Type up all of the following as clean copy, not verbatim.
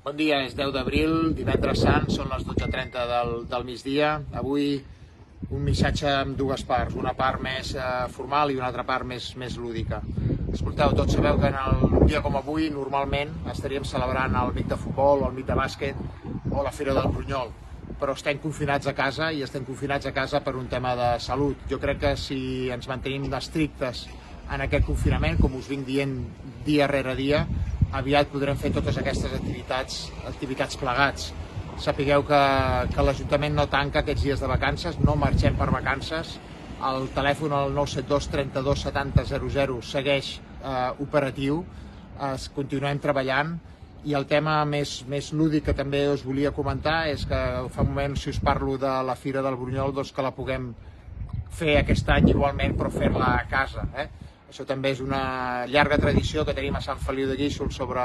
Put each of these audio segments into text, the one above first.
Bon dia, és 10 d'abril, divendres sant, són les 12:30 del migdia. Avui un missatge amb dues parts, una part més formal i una altra part més lúdica. Escolteu, tots sabeu que en un dia com avui normalment estaríem celebrant el MIC de futbol o el MIC de bàsquet o la Fira del Brunyol, però estem confinats a casa i estem confinats a casa per un tema de salut. Jo crec que si ens mantenim estrictes en aquest confinament, com us vinc dient dia rere dia, aviat podrem fer totes aquestes activitats plegats. Sapigueu que l'Ajuntament no tanca aquests dies de vacances, no marxem per vacances. El telèfon al 972 32 70 00 segueix operatiu, continuem treballant. I el tema més lúdic que també us volia comentar és que fa un moment, si us parlo de la Fira del Brunyol, doncs que la puguem fer aquest any igualment, però fer-la a casa. Això també és una llarga tradició que tenim a Sant Feliu de Guíxols sobre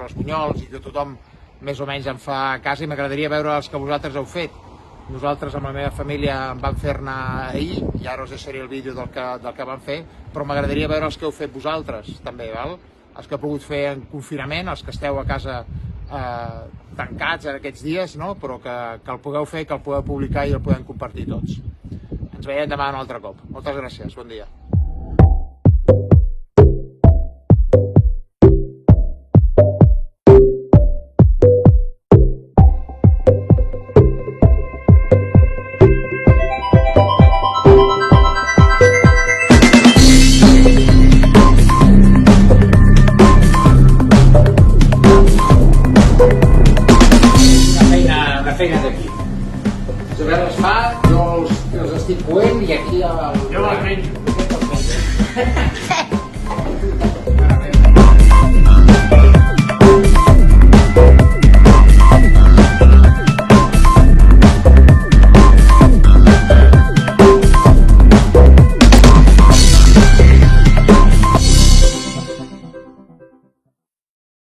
els bunyols i que tothom més o menys en fa a casa, i m'agradaria veure els que vosaltres heu fet. Nosaltres amb la meva família en vam fer-ne ahir i ara us deixaré el vídeo del que vam fer, però m'agradaria veure els que heu fet vosaltres també, val? Els que heu pogut fer en confinament, els que esteu a casa tancats en aquests dies, no? Però que el pugueu fer, que el pugueu publicar i el podem compartir tots. Ens veiem demà un altre cop. Moltes gràcies, bon dia. Feina d'aquí. Isabel es fa, jo els estic coent i aquí... Jo la menjo.